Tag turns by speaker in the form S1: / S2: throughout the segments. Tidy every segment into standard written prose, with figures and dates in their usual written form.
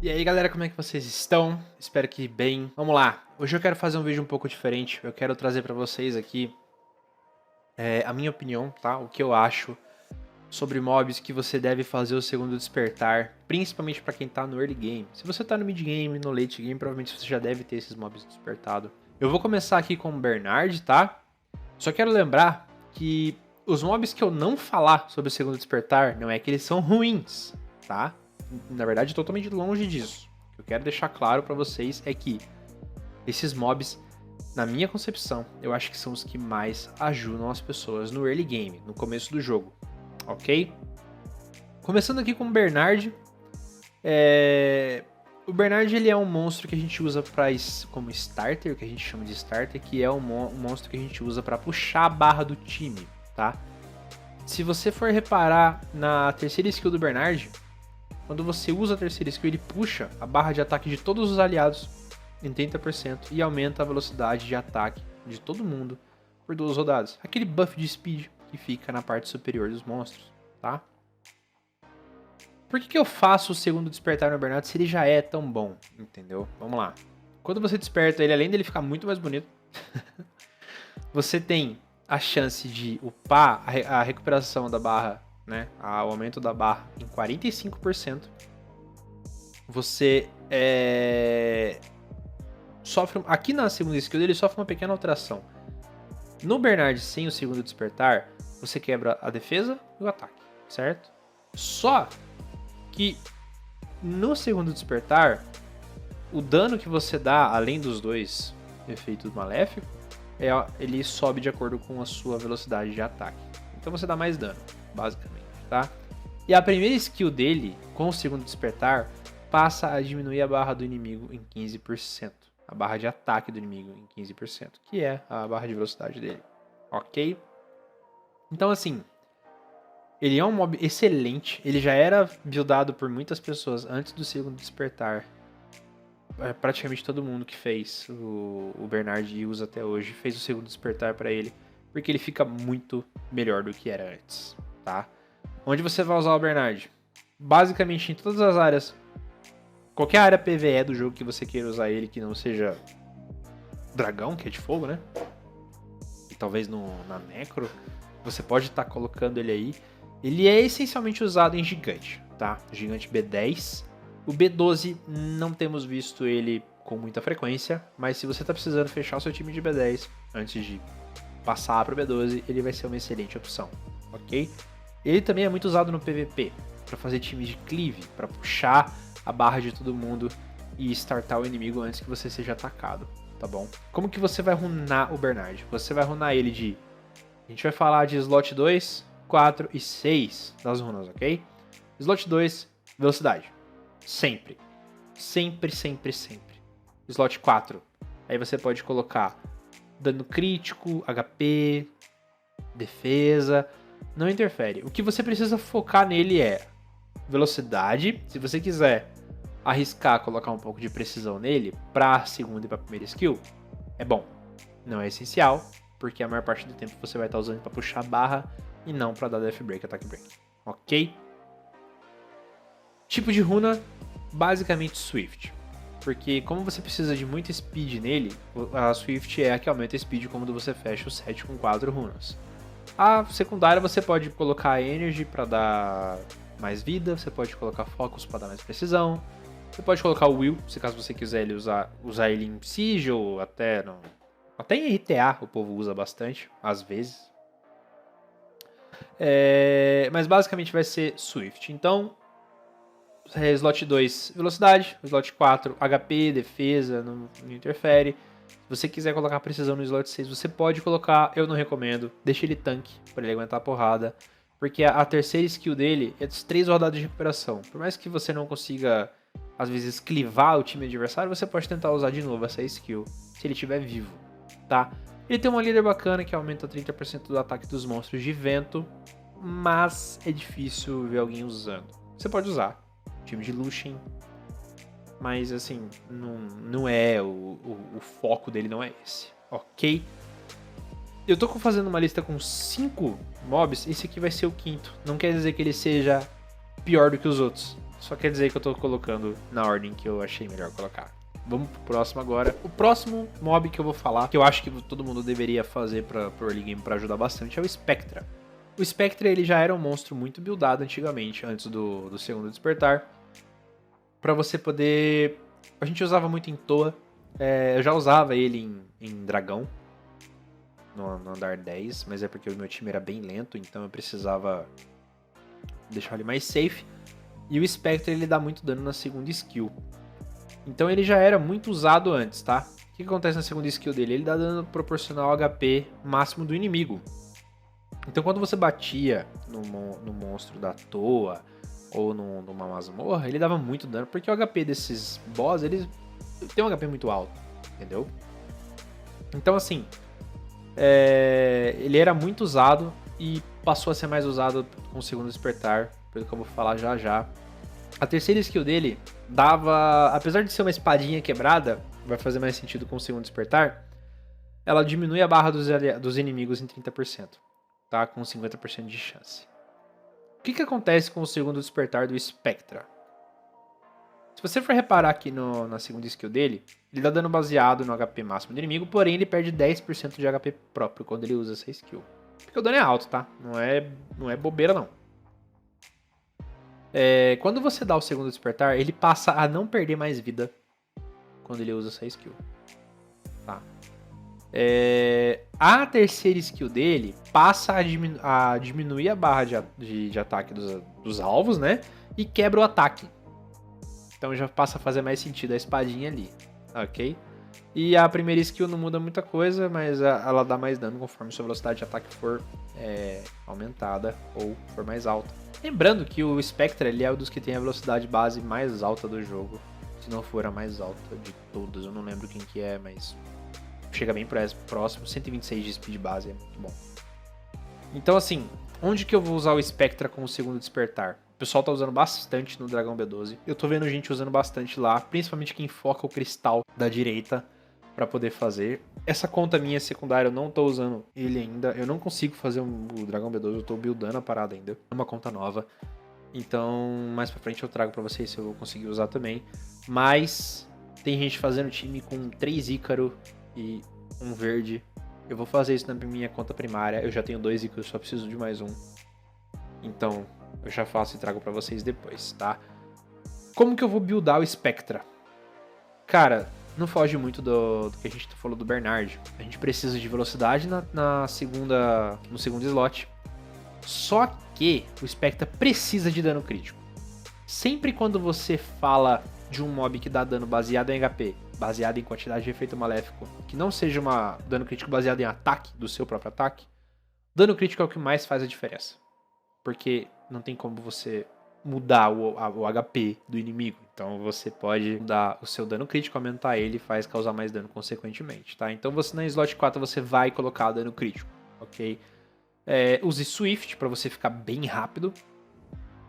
S1: E aí galera, como é que vocês estão? Espero que bem. Vamos lá, hoje eu quero fazer um vídeo um pouco diferente. Eu quero trazer pra vocês aqui a minha opinião, tá? O que eu acho sobre mobs que você deve fazer o segundo despertar, principalmente pra quem tá no early game. Se você tá no mid game, no late game, provavelmente você já deve ter esses mobs despertado. Eu vou começar aqui com o Bernard, tá? Só quero lembrar que os mobs que eu não falar sobre o segundo despertar, não é que eles são ruins, tá? Na verdade, totalmente longe disso. O que eu quero deixar claro pra vocês é que esses mobs, na minha concepção, eu acho que são os que mais ajudam as pessoas no early game, no começo do jogo, ok? Começando aqui com o Bernard. O Bernard ele é um monstro que a gente usa como starter, que a gente chama de starter, que é um monstro que a gente usa pra puxar a barra do time, tá? Se você for reparar na terceira skill do Bernard, quando você usa a terceira skill, ele puxa a barra de ataque de todos os aliados em 30% e aumenta a velocidade de ataque de todo mundo por 2 rodadas. Aquele buff de speed que fica na parte superior dos monstros, tá? Por que eu faço o segundo despertar no Bernard se ele já é tão bom, entendeu? Vamos lá. Quando você desperta ele, além dele ficar muito mais bonito, você tem a chance de upar a recuperação da barra, né, o aumento da barra em 45%. Você sofre, aqui na segunda skill dele sofre uma pequena alteração. No Bernard sem o segundo despertar, você quebra a defesa e o ataque, certo? Só que no segundo despertar, o dano que você dá, além dos dois efeitos maléficos, ele sobe de acordo com a sua velocidade de ataque. Então você dá mais dano, basicamente, tá? E a primeira skill dele, com o segundo despertar, passa a diminuir a barra do inimigo em 15%. A barra de ataque do inimigo em 15%, que é a barra de velocidade dele, ok? Então assim, ele é um mob excelente, ele já era buildado por muitas pessoas antes do segundo despertar. Praticamente todo mundo que fez o Bernard e usa até hoje fez o segundo despertar para ele, porque ele fica muito melhor do que era antes, tá? Onde você vai usar o Bernard? Basicamente em todas as áreas, qualquer área PvE do jogo que você queira usar ele, que não seja dragão, que é de fogo, né? E talvez na Necro, você pode estar colocando ele aí. Ele é essencialmente usado em gigante, tá? Gigante B10. O B12 não temos visto ele com muita frequência, mas se você está precisando fechar o seu time de B10 antes de passar para o B12, ele vai ser uma excelente opção, ok? Ele também é muito usado no PVP, para fazer times de cleave, para puxar a barra de todo mundo e startar o inimigo antes que você seja atacado, tá bom? Como que você vai runar o Bernard? Você vai runar ele de... A gente vai falar de slot 2, 4 e 6 das runas, ok? Slot 2, velocidade. Sempre. Sempre, sempre, sempre. Slot 4. Aí você pode colocar dano crítico, HP, defesa. Não interfere. O que você precisa focar nele é velocidade. Se você quiser arriscar colocar um pouco de precisão nele pra segunda e pra primeira skill, é bom. Não é essencial, porque a maior parte do tempo você vai estar usando pra puxar a barra e não pra dar death break, attack break. Ok? Tipo de runa, basicamente Swift. Porque como você precisa de muito speed nele, a Swift é a que aumenta a speed quando você fecha o set com 4 runas. A secundária você pode colocar Energy para dar mais vida, você pode colocar Focus para dar mais precisão, você pode colocar o Will, se caso você quiser ele usar ele em Siege ou até em RTA o povo usa bastante, às vezes. Mas basicamente vai ser Swift. Então, slot 2, velocidade. Slot 4, HP, defesa, não interfere. Se você quiser colocar precisão no slot 6, você pode colocar. Eu não recomendo. Deixa ele tanque, para ele aguentar a porrada. Porque a terceira skill dele é das 3 rodadas de recuperação. Por mais que você não consiga, às vezes, clivar o time adversário, você pode tentar usar de novo essa skill, se ele estiver vivo, tá? Ele tem uma líder bacana que aumenta 30% do ataque dos monstros de vento, mas é difícil ver alguém usando. Você pode usar, time de Lucian, mas assim, não é o foco dele, não é esse, ok? Eu tô fazendo uma lista com 5 mobs, esse aqui vai ser o 5º. Não quer dizer que ele seja pior do que os outros, Só quer dizer que eu tô colocando na ordem que eu achei melhor colocar. Vamos pro próximo agora. O próximo mob que eu vou falar, que eu acho que todo mundo deveria fazer pro early game pra ajudar bastante, é o Spectra. O Spectra, ele já era um monstro muito buildado antigamente, antes do segundo despertar. Pra você poder... A gente usava muito em Toa. Eu já usava ele em Dragão, no andar 10, mas é porque o meu time era bem lento, então eu precisava deixar ele mais safe. E o Spectre, ele dá muito dano na segunda skill. Então ele já era muito usado antes, tá? O que acontece na segunda skill dele? Ele dá dano proporcional ao HP máximo do inimigo. Então quando você batia no monstro da Toa ou numa masmorra, ele dava muito dano, porque o HP desses boss, eles tem um HP muito alto, entendeu? Então assim, ele era muito usado e passou a ser mais usado com o segundo despertar, pelo que eu vou falar já já. A terceira skill dele dava, apesar de ser uma espadinha quebrada, vai fazer mais sentido com o segundo despertar, ela diminui a barra dos inimigos em 30%, tá? Com 50% de chance. O que acontece com o segundo despertar do Spectra? Se você for reparar aqui na segunda skill dele, ele dá dano baseado no HP máximo do inimigo, porém ele perde 10% de HP próprio quando ele usa essa skill. Porque o dano é alto, tá? Não é bobeira, não. Quando você dá o segundo despertar, ele passa a não perder mais vida quando ele usa essa skill. Tá? A terceira skill dele passa a diminuir a barra de ataque dos alvos, né? E quebra o ataque. Então já passa a fazer mais sentido a espadinha ali, ok? E a primeira skill não muda muita coisa, mas ela dá mais dano conforme sua velocidade de ataque for aumentada ou for mais alta. Lembrando que o Spectre ele é um dos que tem a velocidade base mais alta do jogo, se não for a mais alta de todas, eu não lembro quem que é, mas chega bem próximo, 126 de speed base, é muito bom. Então assim, onde que eu vou usar o Spectra com o segundo despertar? O pessoal tá usando bastante no Dragão B12. Eu tô vendo gente usando bastante lá, principalmente quem foca o cristal da direita para poder fazer. Essa conta minha secundária, eu não tô usando ele ainda. Eu não consigo fazer o Dragão B12, eu tô buildando a parada ainda. É uma conta nova. Então, mais pra frente eu trago pra vocês se eu vou conseguir usar também. Mas tem gente fazendo time com 3 Ícaro e um verde. Eu vou fazer isso na minha conta primária. Eu já tenho 2 Ícaros, só preciso de mais um. Então, eu já faço e trago pra vocês depois, tá? Como que eu vou buildar o Spectra? Cara, não foge muito do que a gente falou do Bernard. A gente precisa de velocidade no segundo slot. Só que o Spectra precisa de dano crítico. Sempre quando você fala de um mob que dá dano baseado em HP, baseado em quantidade de efeito maléfico, que não seja dano crítico baseado em ataque, do seu próprio ataque, dano crítico é o que mais faz a diferença. Porque não tem como você mudar o HP do inimigo. Então você pode mudar o seu dano crítico, aumentar ele e faz causar mais dano consequentemente, tá? Então você na slot 4 você vai colocar dano crítico, ok? Use Swift para você ficar bem rápido.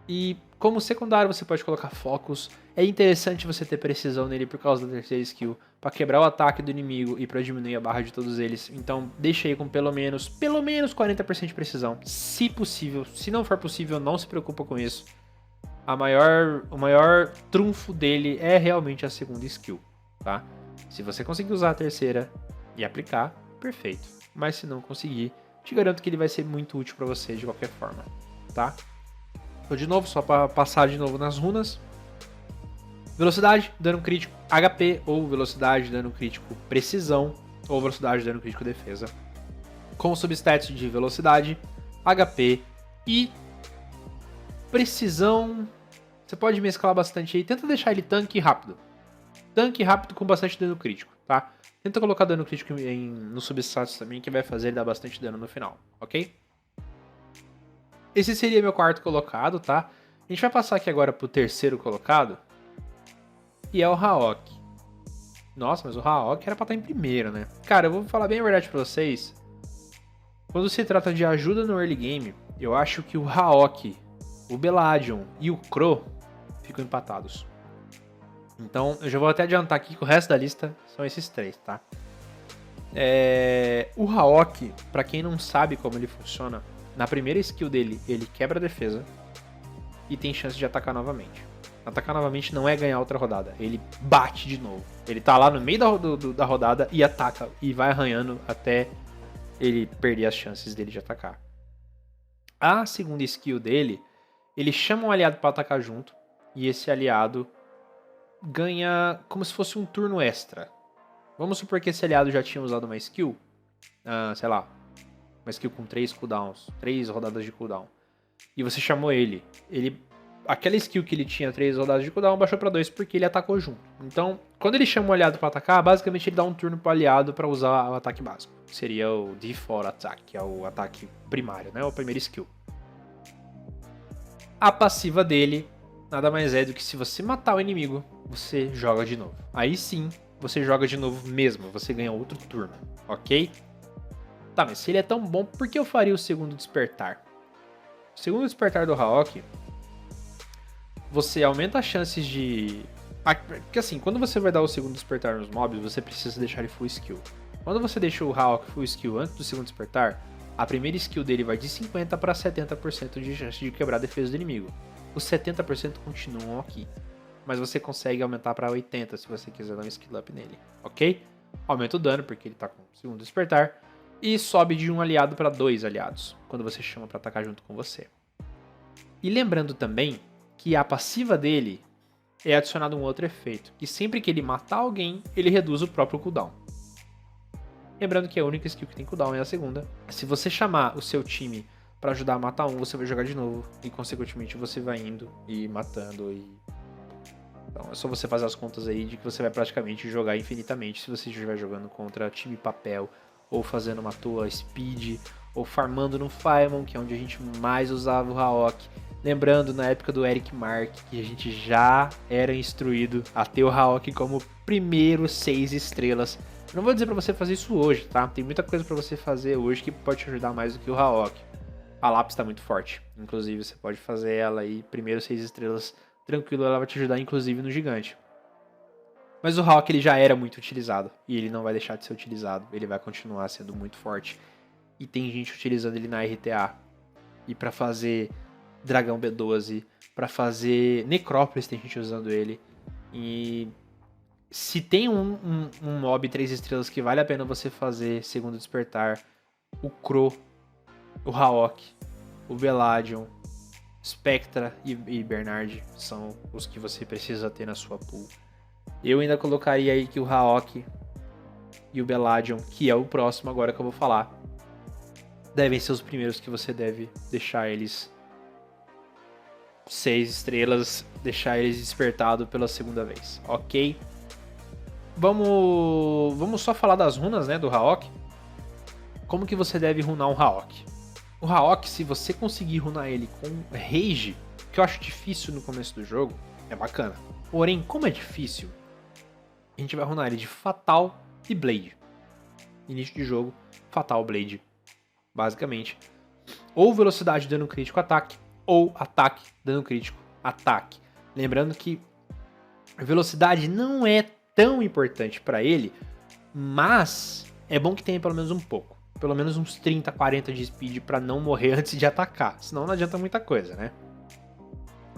S1: E como secundário você pode colocar Focus. É interessante você ter precisão nele por causa da terceira skill, para quebrar o ataque do inimigo e para diminuir a barra de todos eles. Então deixa aí com pelo menos 40% de precisão, se possível. Se não for possível, não se preocupa com isso. O maior trunfo dele é realmente a segunda skill, tá? Se você conseguir usar a terceira e aplicar, perfeito. Mas se não conseguir, te garanto que ele vai ser muito útil para você de qualquer forma, tá? Então, de novo, só para passar de novo nas runas. Velocidade, dano crítico, HP, ou velocidade, dano crítico, precisão, ou velocidade, dano crítico, defesa. Com substats de velocidade, HP e precisão. Você pode mesclar bastante aí. Tenta deixar ele tanque rápido. Tanque rápido com bastante dano crítico, tá? Tenta colocar dano crítico no substats também, que vai fazer ele dar bastante dano no final, ok? Esse seria meu quarto colocado, tá? A gente vai passar aqui agora pro terceiro colocado, e é o Haok. Nossa, mas o Haok era pra estar em primeiro, né? Cara, eu vou falar bem a verdade pra vocês. Quando se trata de ajuda no early game, eu acho que o Haok, o Beladion e o Crow ficam empatados. Então, eu já vou até adiantar aqui que o resto da lista são esses três, tá? O Haok, pra quem não sabe como ele funciona, na primeira skill dele, ele quebra a defesa e tem chance de atacar novamente, Atacar novamente não é ganhar outra rodada. Ele bate de novo. Ele tá lá no meio da rodada e ataca. E vai arranhando até ele perder as chances dele de atacar. A segunda skill dele, ele chama um aliado para atacar junto. E esse aliado ganha como se fosse um turno extra. Vamos supor que esse aliado já tinha usado uma skill. Sei lá. Uma skill com 3 cooldowns. 3 rodadas de cooldown. E você chamou ele. Aquela skill que ele tinha 3 rodadas de cooldown baixou pra 2 porque ele atacou junto. Então, quando ele chama o aliado pra atacar, basicamente ele dá um turno pro aliado pra usar o ataque básico. Seria o default attack, que é o ataque primário, né? O primeiro skill. A passiva dele nada mais é do que se você matar o inimigo, você joga de novo. Aí sim, você joga de novo mesmo, você ganha outro turno, ok? Tá, mas se ele é tão bom, por que eu faria o segundo despertar? O segundo despertar do Hawk, você aumenta as chances de... Porque assim, quando você vai dar o segundo despertar nos mobs, você precisa deixar ele full skill. Quando você deixa o Hawk full skill antes do segundo despertar, a primeira skill dele vai de 50% para 70% de chance de quebrar a defesa do inimigo. Os 70% continuam aqui, mas você consegue aumentar para 80% se você quiser dar um skill up nele, ok? Aumenta o dano, porque ele tá com o segundo despertar, e sobe de um aliado para 2 aliados, quando você chama para atacar junto com você. E lembrando também que a passiva dele é adicionado um outro efeito, que sempre que ele matar alguém, ele reduz o próprio cooldown. Lembrando que a única skill que tem cooldown é a segunda. Se você chamar o seu time para ajudar a matar um, você vai jogar de novo, e consequentemente você vai indo e matando. Então é só você fazer as contas aí de que você vai praticamente jogar infinitamente se você estiver jogando contra time papel, ou fazendo uma toa speed, ou farmando no Faemon, que é onde a gente mais usava o Hawk. Lembrando, na época do Eric Mark, que a gente já era instruído a ter o Hawk como primeiro 6 estrelas. Eu não vou dizer pra você fazer isso hoje, tá? Tem muita coisa pra você fazer hoje que pode te ajudar mais do que o Hawk. A lápis tá muito forte. Inclusive, você pode fazer ela aí, primeiro 6 estrelas, tranquilo, ela vai te ajudar inclusive no gigante. Mas o Hawk ele já era muito utilizado, e ele não vai deixar de ser utilizado. Ele vai continuar sendo muito forte. E tem gente utilizando ele na RTA. E pra fazer Dragão B12, pra fazer Necrópolis tem gente usando ele. E se tem um mob 3 estrelas que vale a pena você fazer segundo despertar, o Crow, o Hawk, o Beladion, Spectra e Bernard são os que você precisa ter na sua pool. Eu ainda colocaria aí que o Hawk e o Beladion, que é o próximo agora que eu vou falar, devem ser os primeiros que você deve deixar eles 6 estrelas, deixar eles despertados pela segunda vez, ok? Vamos só falar das runas, né, do Hawk. Como que você deve runar um Hawk? O Hawk, se você conseguir runar ele com Rage, que eu acho difícil no começo do jogo, é bacana. Porém, como é difícil, a gente vai runar ele de Fatal e Blade. Início de jogo, Fatal, Blade, basicamente. Ou velocidade, dano crítico, ataque. Ou ataque, dano crítico, ataque. Lembrando que a velocidade não é tão importante para ele, mas é bom que tenha pelo menos um pouco. Pelo menos uns 30, 40 de speed para não morrer antes de atacar. Senão não adianta muita coisa, né?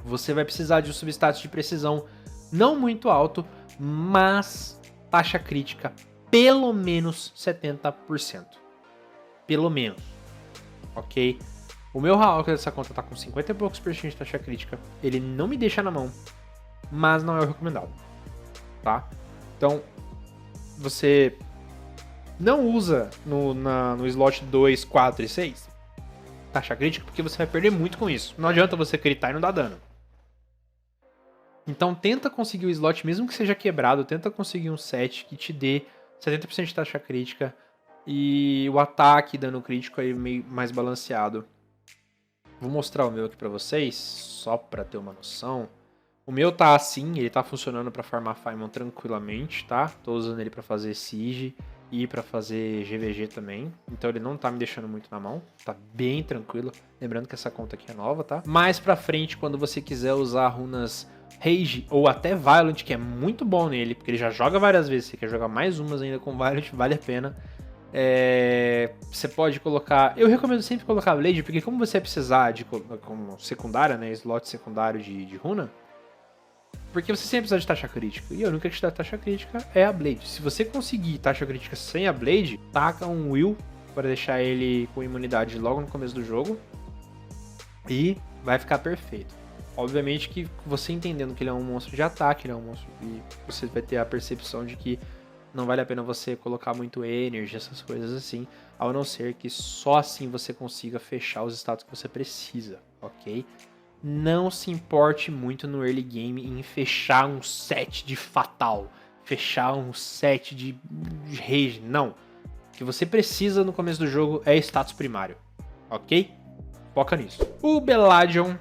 S1: Você vai precisar de um substatus de precisão não muito alto, mas taxa crítica pelo menos 70%. Pelo menos. Ok? O meu Hawk dessa conta tá com 50 e poucos por cento de taxa crítica. Ele não me deixa na mão, mas não é o recomendado. Tá? Então, você não usa no slot 2, 4 e 6 taxa crítica, porque você vai perder muito com isso. Não adianta você critar e não dar dano. Então tenta conseguir o slot, mesmo que seja quebrado, tenta conseguir um set que te dê 70% de taxa crítica e o ataque dano crítico aí meio mais balanceado. Vou mostrar o meu aqui pra vocês, só pra ter uma noção. O meu tá assim, ele tá funcionando pra farmar Faemon tranquilamente, tá? Tô usando ele pra fazer Siege e pra fazer GVG também. Então ele não tá me deixando muito na mão, tá bem tranquilo. Lembrando que essa conta aqui é nova, tá? Mais pra frente, quando você quiser usar runas Rage ou até Violent, que é muito bom nele, porque ele já joga várias vezes, você quer jogar mais umas ainda com Violent, vale a pena. Você pode colocar... Eu recomendo sempre colocar Blade, porque como você vai precisar de como secundária, né, slot secundário de runa, Porque você sempre precisa de taxa crítica. E a única que te dá taxa crítica é a Blade. Se você conseguir taxa crítica sem a Blade, taca um Will para deixar ele com imunidade logo no começo do jogo. E vai ficar perfeito. Obviamente que você entendendo que ele é um monstro de ataque, ele é um monstro e você vai ter a percepção de que não vale a pena você colocar muito energy, essas coisas assim, ao não ser que só assim você consiga fechar os status que você precisa, ok? Não se importe muito no early game em fechar um set de fatal, fechar um set de rage, não. O que você precisa no começo do jogo é status primário, ok? Foca nisso. O Bellageon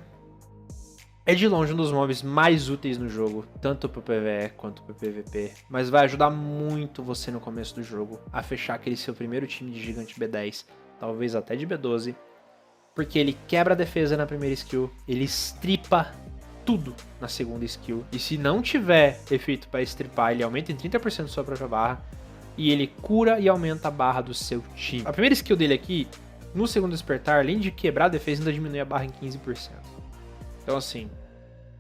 S1: é de longe um dos mobs mais úteis no jogo, tanto pro PvE quanto pro PvP, mas vai ajudar muito você no começo do jogo a fechar aquele seu primeiro time de gigante B10, talvez até de B12, porque ele quebra a defesa na primeira skill, ele estripa tudo na segunda skill, e se não tiver efeito para estripar, ele aumenta em 30% sua própria barra, e ele cura e aumenta a barra do seu time. A primeira skill dele aqui, no segundo despertar, além de quebrar a defesa, ainda diminui a barra em 15%. Então assim,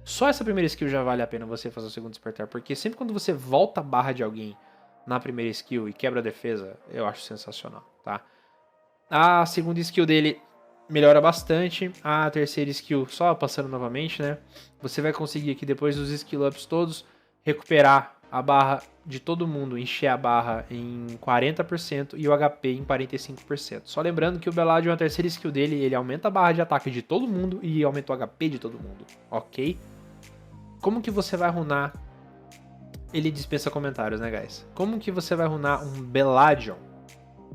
S1: só essa primeira skill já vale a pena você fazer o segundo despertar, porque sempre quando você volta a barra de alguém na primeira skill e quebra a defesa, eu acho sensacional, tá? A segunda skill dele melhora bastante, a terceira skill, só passando novamente, né? Você vai conseguir aqui, depois dos skill ups todos, recuperar a barra de todo mundo, encher a barra em 40% e o HP em 45%. Só lembrando que o Bellageon, a terceira skill dele, ele aumenta a barra de ataque de todo mundo e aumenta o HP de todo mundo, ok? Como que você vai runar? Ele dispensa comentários, né, guys? Como que você vai runar um Bellageon?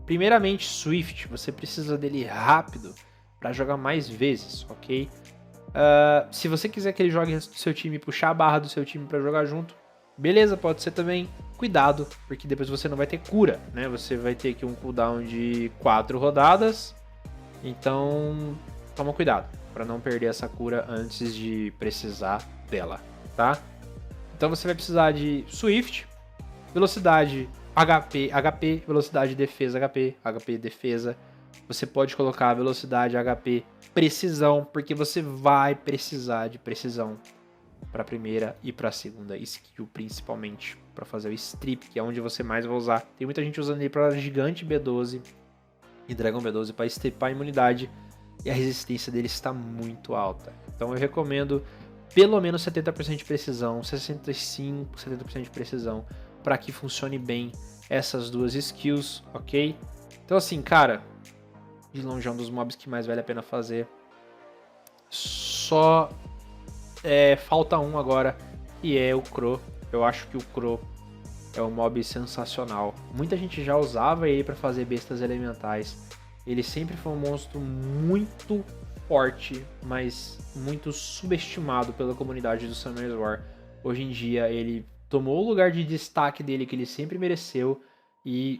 S1: Primeiramente, Swift, você precisa dele rápido para jogar mais vezes, ok? Se você quiser que ele jogue do seu time e puxar a barra do seu time para jogar junto, beleza, pode ser também. Cuidado, porque depois você não vai ter cura, né? Você vai ter aqui um cooldown de 4 rodadas, então toma cuidado para não perder essa cura antes de precisar dela, tá? Então você vai precisar de Swift, velocidade, HP, velocidade, defesa, HP, defesa. Você pode colocar velocidade, HP, precisão, porque você vai precisar de precisão para a primeira e para a segunda skill, principalmente para fazer o strip, que é onde você mais vai usar. Tem muita gente usando ele para gigante B12 e Dragon B12 para stripar a imunidade, e a resistência dele está muito alta. Então eu recomendo pelo menos 70% de precisão, 65%, 70% de precisão, para que funcione bem essas duas skills, ok? Então assim, cara, de longe é um dos mobs que mais vale a pena fazer. Só falta um agora, que é o Crow. Eu acho que o Crow é um mob sensacional. Muita gente já usava ele para fazer bestas elementais. Ele sempre foi um monstro muito forte, mas muito subestimado pela comunidade do Summoners War. Hoje em dia ele tomou o lugar de destaque dele que ele sempre mereceu e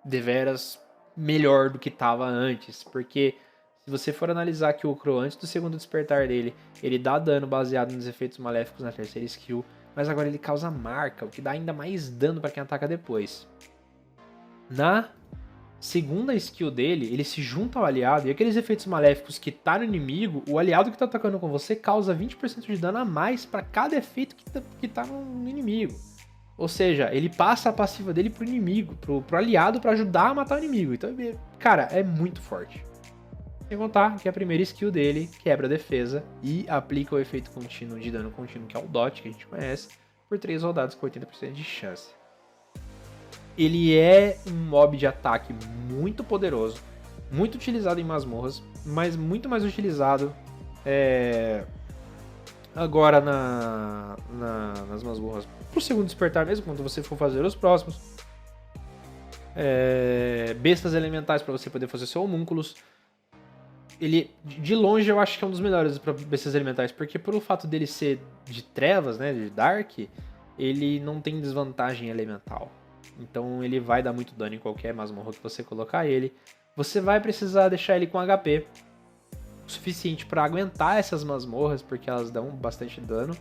S1: deveras melhor do que estava antes, porque se você for analisar que o Crow antes do segundo despertar dele, ele dá dano baseado nos efeitos maléficos na terceira skill, mas agora ele causa marca, o que dá ainda mais dano para quem ataca depois. Na segunda skill dele, ele se junta ao aliado e aqueles efeitos maléficos que tá no inimigo, o aliado que tá atacando com você causa 20% de dano a mais para cada efeito que tá no inimigo. Ou seja, ele passa a passiva dele pro inimigo, pro aliado para ajudar a matar o inimigo. Então, cara, é muito forte. Sem contar que a primeira skill dele quebra a defesa e aplica o efeito contínuo de dano contínuo, que é o DOT, que a gente conhece, por 3 rodadas com 80% de chance. Ele é um mob de ataque muito poderoso, muito utilizado em masmorras, mas muito mais utilizado agora nas masmorras pro segundo despertar mesmo, quando você for fazer os próximos. Bestas elementais para você poder fazer seu homúnculos. Ele, de longe, eu acho que é um dos melhores para bestas elementais, porque por o fato dele ser de trevas, né, de Dark, ele não tem desvantagem elemental. Então ele vai dar muito dano em qualquer masmorra que você colocar ele. Você vai precisar deixar ele com HP o suficiente para aguentar essas masmorras, porque elas dão bastante dano.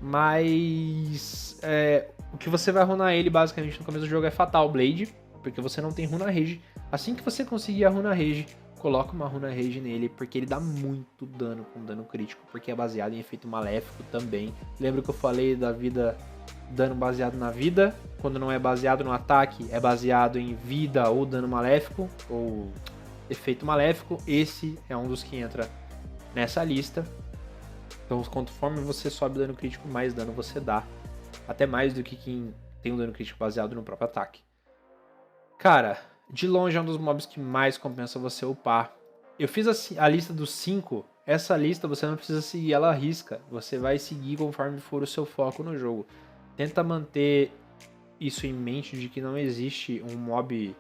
S1: Mas o que você vai runar ele basicamente no começo do jogo é Fatal Blade, porque você não tem runa rage. Assim que você conseguir a runa rage, coloca uma Runa Rage nele, porque ele dá muito dano com dano crítico, porque é baseado em efeito maléfico também. Lembra que eu falei da vida, dano baseado na vida? Quando não é baseado no ataque, é baseado em vida ou dano maléfico, ou efeito maléfico. Esse é um dos que entra nessa lista. Então, conforme você sobe o dano crítico, mais dano você dá. Até mais do que quem tem um dano crítico baseado no próprio ataque. Cara, de longe é um dos mobs que mais compensa você upar. Eu fiz a lista dos 5. Essa lista você não precisa seguir ela à risca. Você vai seguir conforme for o seu foco no jogo. Tenta manter isso em mente de que não existe um mob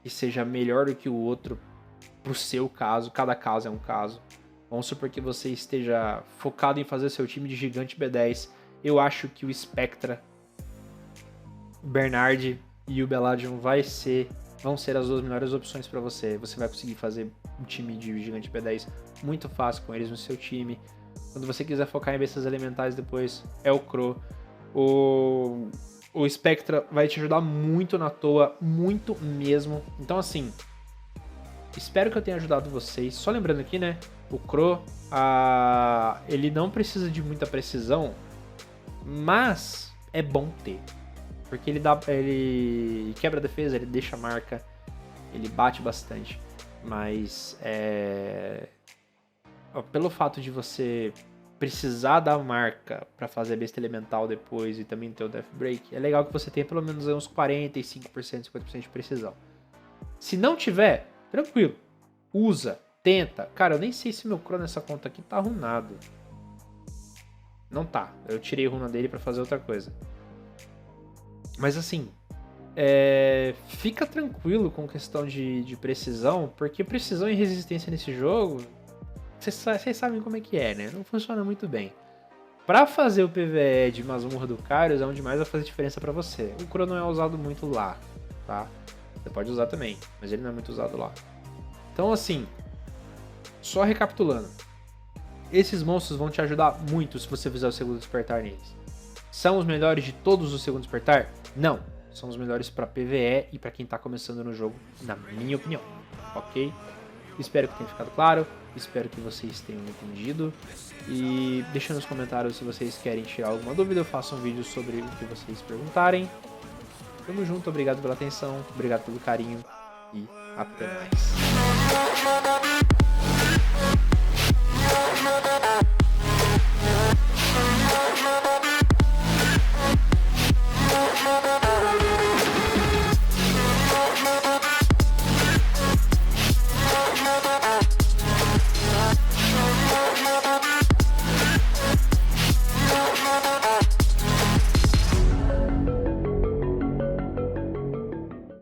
S1: que seja melhor do que o outro pro seu caso. Cada caso é um caso. Vamos supor que você esteja focado em fazer seu time de gigante B10. Eu acho que o Spectra, o Bernard e o Beladion vão ser as 2 melhores opções para você. Você vai conseguir fazer um time de gigante B10 muito fácil com eles no seu time. Quando você quiser focar em bestas elementais depois, é o Crow. O Spectra vai te ajudar muito na toa, muito mesmo. Então assim, espero que eu tenha ajudado vocês. Só lembrando aqui, né, o Crow, ele não precisa de muita precisão, mas é bom ter. Porque ele quebra a defesa, ele deixa a marca, ele bate bastante. Mas pelo fato de você precisar da marca para fazer a besta elemental depois e também ter o Death Break, é legal que você tenha pelo menos uns 45%, 50% de precisão. Se não tiver, tranquilo, usa, tenta. Cara, eu nem sei se meu Crow nessa conta aqui tá runado. Não tá, eu tirei a runa dele para fazer outra coisa. Mas assim, fica tranquilo com questão de precisão, porque precisão e resistência nesse jogo, vocês sabem como é que é, né? Não funciona muito bem. Pra fazer o PvE de Masmorra do Kairos é onde mais vai fazer diferença pra você. O Crow não é usado muito lá, tá? Você pode usar também, mas ele não é muito usado lá. Então assim, só recapitulando. Esses monstros vão te ajudar muito se você fizer o segundo despertar neles. São os melhores de todos os segundos despertar? Não. São os melhores para PvE e para quem está começando no jogo, na minha opinião. Ok? Espero que tenha ficado claro. Espero que vocês tenham entendido. E deixa nos comentários se vocês querem tirar alguma dúvida. Eu faço um vídeo sobre o que vocês perguntarem. Tamo junto. Obrigado pela atenção. Obrigado pelo carinho. E até mais.